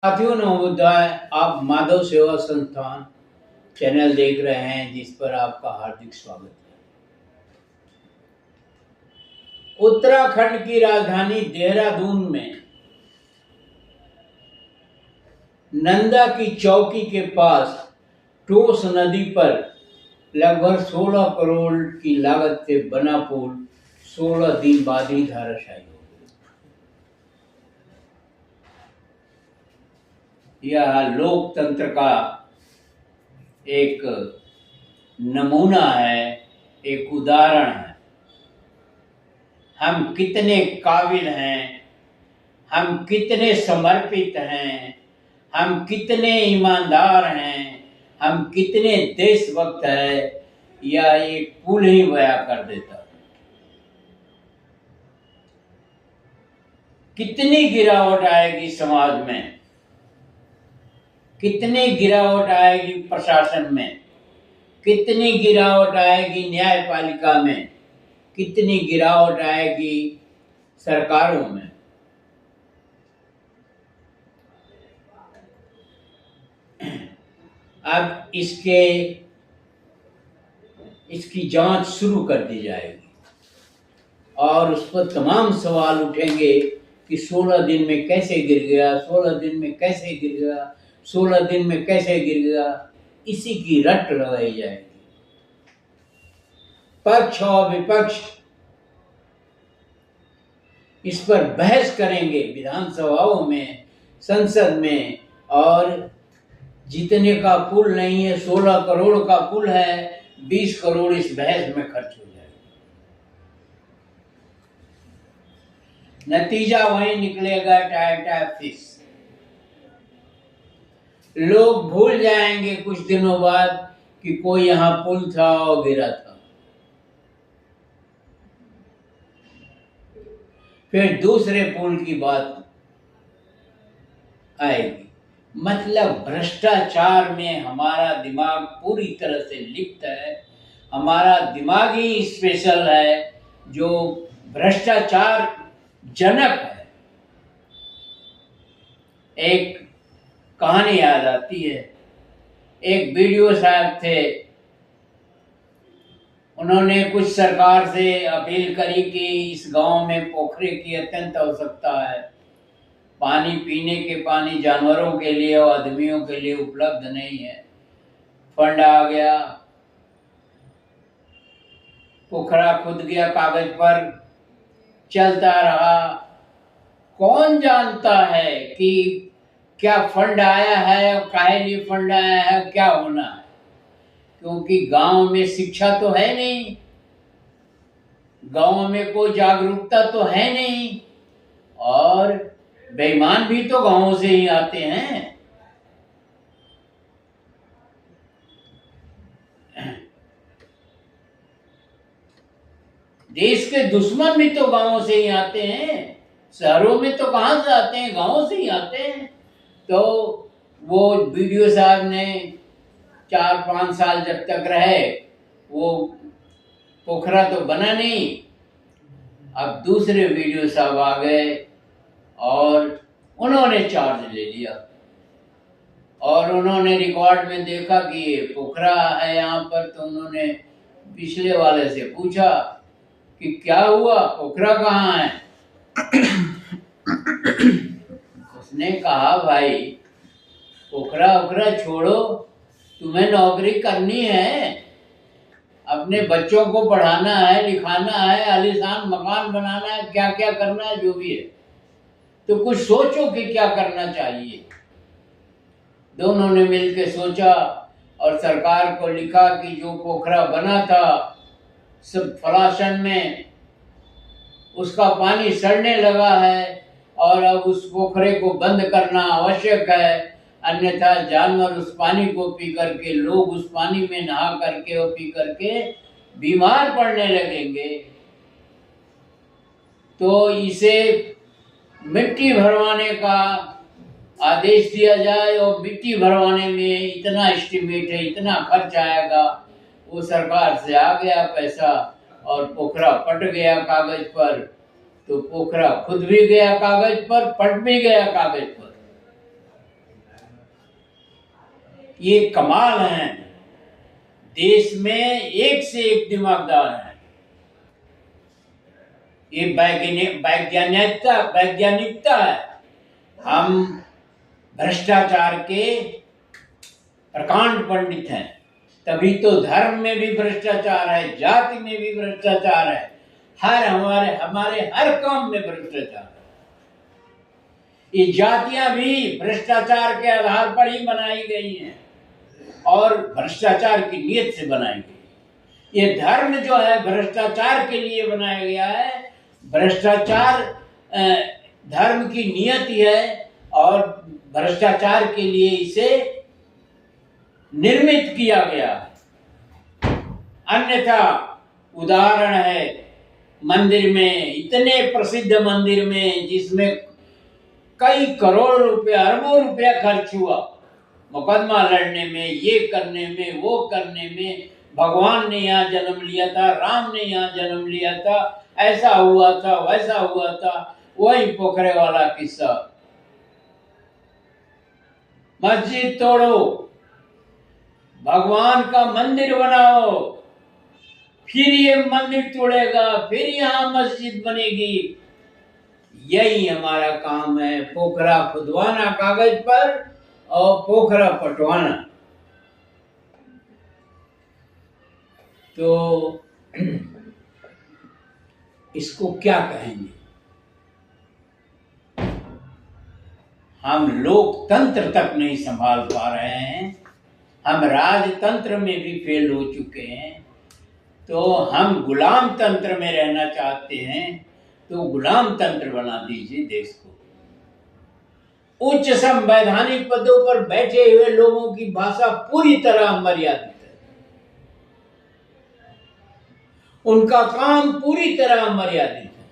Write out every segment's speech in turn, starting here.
साथियों नवोदय, आप माधव सेवा संस्थान चैनल देख रहे हैं, जिस पर आपका हार्दिक स्वागत है। उत्तराखंड की राजधानी देहरादून में नंदा की चौकी के पास टोस नदी पर लगभग 16 करोड़ की लागत से बना पुल 16 दिन बाद ही धराशायी हो गया। यह लोकतंत्र का एक नमूना है, एक उदाहरण है। हम कितने काबिल हैं, हम कितने समर्पित हैं, हम कितने ईमानदार हैं, हम कितने देशभक्त हैं, यह एक पुल ही बयां कर देता है। कितनी गिरावट आएगी समाज में, कितनी गिरावट आएगी प्रशासन में, कितनी गिरावट आएगी न्यायपालिका में, कितनी गिरावट आएगी सरकारों में। अब इसकी जांच शुरू कर दी जाएगी और उस पर तमाम सवाल उठेंगे कि 16 दिन में कैसे गिर गया, 16 दिन में कैसे गिर गया, 16 दिन में कैसे गिर गया। इसी की रट लगाई जाएगी। पक्ष और विपक्ष इस पर बहस करेंगे विधानसभाओं में, संसद में, और जितने का पुल नहीं है, 16 करोड़ का पुल है, 20 करोड़ इस बहस में खर्च हो जाएगा। नतीजा वही निकलेगा, टाटा फिश। लोग भूल जाएंगे कुछ दिनों बाद कि कोई यहां पुल था और गिरा था। फिर दूसरे पुल की बात आएगी। मतलब भ्रष्टाचार में हमारा दिमाग पूरी तरह से लिप्त है। हमारा दिमाग ही स्पेशल है जो भ्रष्टाचार जनक है। एक कहानी याद आती है। एक बीडीओ साहब थे, उन्होंने कुछ सरकार से अपील करी कि इस गांव में पोखरे की अत्यंत आवश्यकता है। पानी पीने के पानी जानवरों के लिए और आदमियों के लिए उपलब्ध नहीं है। फंड आ गया, पोखरा खुद गया, कागज पर चलता रहा। कौन जानता है कि क्या फंड आया है और काहे लिए फंड आया है, क्या होना है। क्योंकि गांव में शिक्षा तो है नहीं, गांव में कोई जागरूकता तो है नहीं, और बेईमान भी तो गांवों से ही आते हैं। देश के दुश्मन भी तो गांवों से ही आते हैं। शहरों में तो कहां से आते हैं, गांवों से ही आते हैं। तो वो बीडीओ साहब ने 4-5 साल जब तक रहे, वो पोखरा तो बना नहीं। अब दूसरे बीडीओ साहब आ गए और उन्होंने चार्ज ले लिया और उन्होंने रिकॉर्ड में देखा कि ये पोखरा है यहाँ पर। तो उन्होंने पिछले वाले से पूछा कि क्या हुआ, पोखरा कहाँ है। उसने कहा, भाई पोखरा ओखरा छोड़ो, तुम्हें नौकरी करनी है, अपने बच्चों को पढ़ाना है, लिखाना है, आलीशान मकान बनाना है, क्या क्या करना है, जो भी है, तो कुछ सोचो कि क्या करना चाहिए। दोनों ने मिलकर सोचा और सरकार को लिखा कि जो पोखरा बना था सब फलाशन में, उसका पानी सड़ने लगा है और अब उस पोखरे को बंद करना आवश्यक है, अन्यथा जानवर उस पानी को पी करके, लोग उस पानी में नहा करके और पी करके बीमार पड़ने लगेंगे। तो इसे मिट्टी भरवाने का आदेश दिया जाए और मिट्टी भरवाने में इतना एस्टिमेट है, इतना खर्च आएगा। वो सरकार से आ गया पैसा और पोखरा पट गया कागज पर। तो पोखरा खुद भी गया कागज पर, पट भी गया कागज पर। ये कमाल हैं, देश में एक से एक दिमागदार हैं। ये वैज्ञानिकता है। हम भ्रष्टाचार के प्रकांड पंडित हैं, तभी तो धर्म में भी भ्रष्टाचार है, जाति में भी भ्रष्टाचार है, हमारे हर काम में भ्रष्टाचार है। ये जातियां भी भ्रष्टाचार के आधार पर ही बनाई गई हैं और भ्रष्टाचार की नीयत से बनाई गई। ये धर्म जो है भ्रष्टाचार के लिए बनाया गया है। भ्रष्टाचार धर्म की नीयत ही है और भ्रष्टाचार के लिए इसे निर्मित किया गया। अन्यथा उदाहरण है मंदिर में, इतने प्रसिद्ध मंदिर में जिसमें कई करोड़ रुपया, अरबों रुपया खर्च हुआ मुकदमा लड़ने में, ये करने में, वो करने में। भगवान ने यहाँ जन्म लिया था, राम ने यहाँ जन्म लिया था, ऐसा हुआ था, वैसा हुआ था। वही पोखरे वाला किस्सा। मस्जिद तोड़ो, भगवान का मंदिर बनाओ, फिर ये मंदिर तोड़ेगा, फिर यहाँ मस्जिद बनेगी। यही हमारा काम है, पोखरा खुदवाना कागज पर और पोखरा पटवाना। तो इसको क्या कहेंगे? हम लोकतंत्र तक नहीं संभाल पा रहे हैं, हम राजतंत्र में भी फेल हो चुके हैं। तो हम गुलाम तंत्र में रहना चाहते हैं, तो गुलाम तंत्र बना दीजिए देश को। उच्च संवैधानिक पदों पर बैठे हुए लोगों की भाषा पूरी तरह मर्यादित है, उनका काम पूरी तरह मर्यादित है।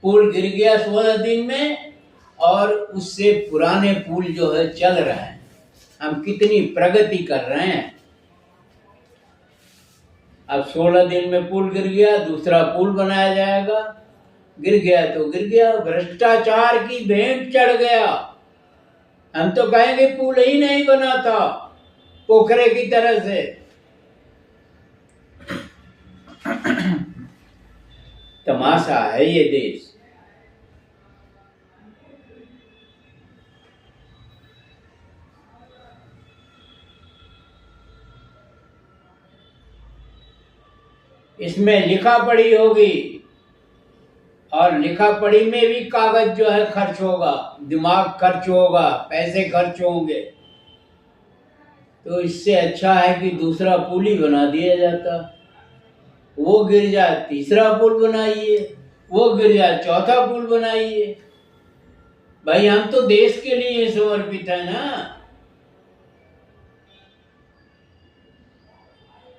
पुल गिर गया 16 दिन में और उससे पुराने पुल जो है चल रहे हैं। हम कितनी प्रगति कर रहे हैं। अब 16 दिन में पुल गिर गया, दूसरा पुल बनाया जाएगा। गिर गया तो गिर गया, भ्रष्टाचार की भेंट चढ़ गया। हम तो कहेंगे पुल ही नहीं बना था पोखरे की तरह से। तमाशा है ये देश। इसमें लिखा पढ़ी होगी और लिखा पढ़ी में भी कागज जो है खर्च होगा, दिमाग खर्च होगा, पैसे खर्च होंगे। तो इससे अच्छा है कि दूसरा पुल ही बना दिया जाता। वो गिर जाए तीसरा पुल बनाइए, वो गिर जाए चौथा पुल बनाइए। भाई हम तो देश के लिए समर्पित है ना।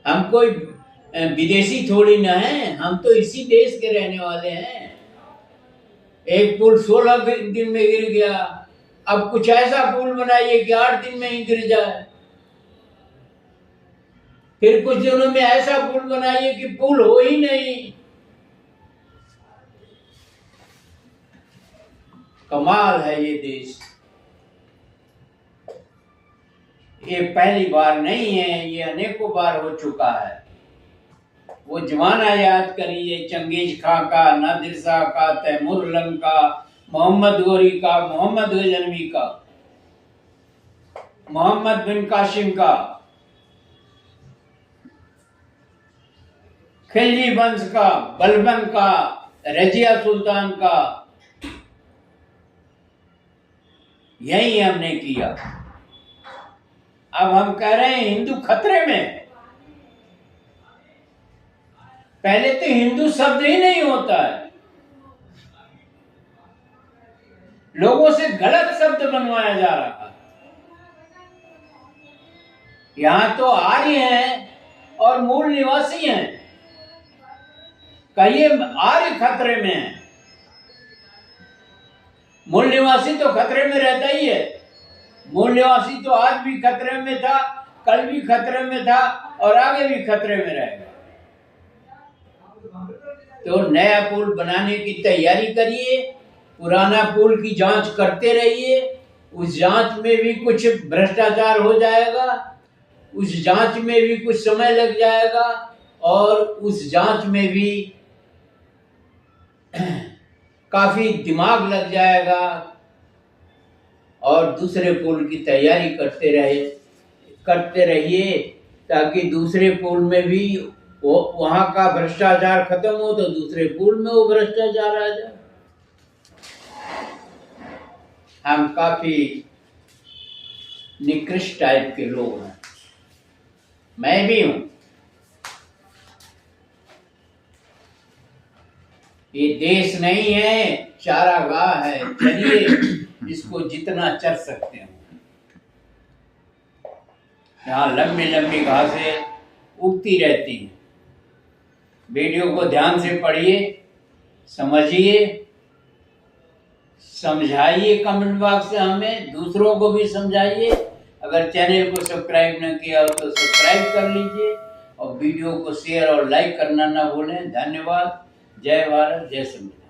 हम कोई विदेशी थोड़ी ना है, हम तो इसी देश के रहने वाले हैं। एक पुल 16 दिन में गिर गया, अब कुछ ऐसा पुल बनाइए कि 8 दिन में ही गिर जाए। फिर कुछ दिनों में ऐसा पुल बनाइए कि पुल हो ही नहीं। कमाल है ये देश। ये पहली बार नहीं है, ये अनेकों बार हो चुका है। वो जमाना याद करिए, चंगेज खां का, नादिर शाह का, तैमूर लंग का, मोहम्मद गोरी का, मोहम्मद गजनवी का, मोहम्मद बिन कासिम का, खिलजी वंश का, बलबन का, रजिया सुल्तान का। यही हमने किया। अब हम कह रहे हैं हिंदू खतरे में। पहले तो हिंदू शब्द ही नहीं होता है, लोगों से गलत शब्द बनवाया जा रहा है। यहां तो आर्य हैं और मूल निवासी हैं, कहिए आर्य खतरे में है। मूल निवासी तो खतरे में रहता ही है। मूल निवासी तो आज भी खतरे में था, कल भी खतरे में था और आगे भी खतरे में रहेगा। तो नया पुल बनाने की तैयारी करिए, पुराना पुल की जांच करते रहिए उस जांच में भी कुछ भ्रष्टाचार हो जाएगा, उस जांच में भी कुछ समय लग जाएगा, और उस जांच में भी काफी दिमाग लग जाएगा, और दूसरे पुल की तैयारी करते रहिए ताकि दूसरे पुल में भी वहां का भ्रष्टाचार खत्म हो तो दूसरे पुल में वो भ्रष्टाचार आ जाए। हम काफी निकृष्ट टाइप के लोग हैं, मैं भी हूं। ये देश नहीं है, चारागाह है, चलिए इसको जितना चर सकते हैं। यहाँ लंबी लंबी घासें उगती रहती हैं। वीडियो को ध्यान से पढ़िए, समझिए, समझाइए कमेंट बॉक्स से, हमें दूसरों को भी समझाइए। अगर चैनल को सब्सक्राइब न किया हो तो सब्सक्राइब कर लीजिए, और वीडियो को शेयर और लाइक करना ना भूलें। धन्यवाद। जय भारत, जय संविधान।